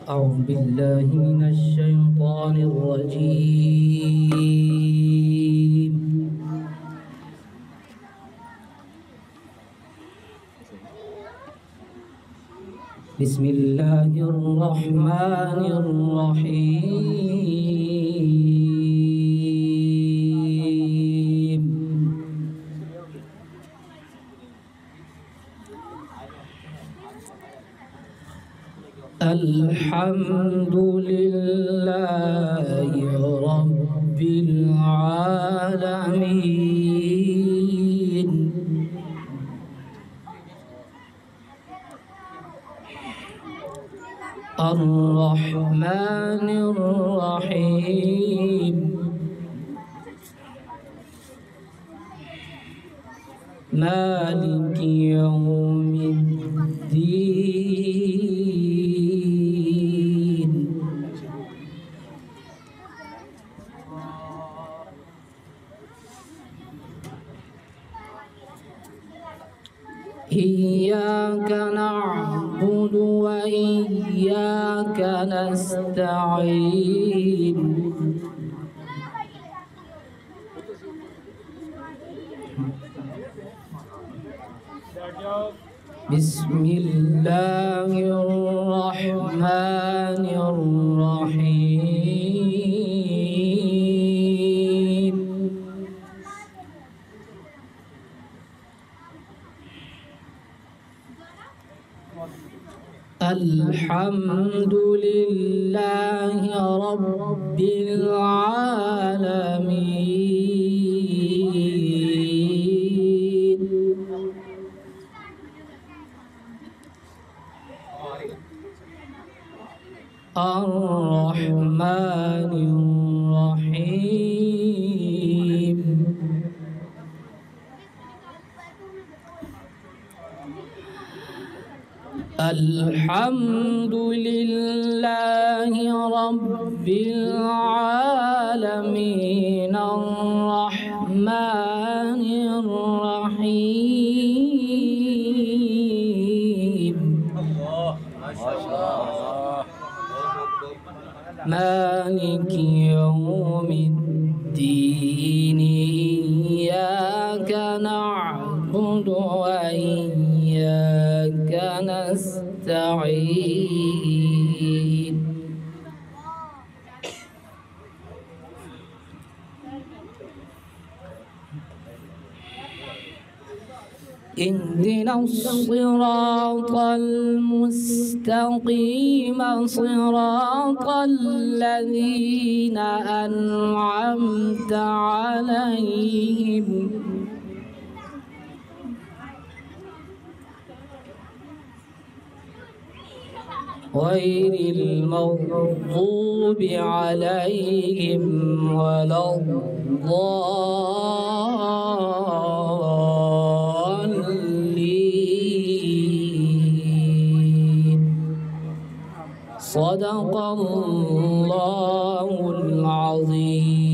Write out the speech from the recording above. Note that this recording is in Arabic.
أعوذ بالله من الشيطان الرجيم. بسم الله الرحمن الرحيم. الحمد لله رب العالمين. الرحمن الرحيم. مالك يوم الدين. إياك نعبد وإياك نستعين. بسم الله الرحمن الرحيم. الحمد لله رب العالمين. الرحمن الرحيم. الحمد لله رب العالمين. الرحمن الرحيم. مالك يوم الدين. إياك نعبد وإياك نستعين. اهدنا الصراط المستقيم صراط الذين أنعمت عليهم غير المغضوب عليهم ولا الضالين. صدق الله العظيم.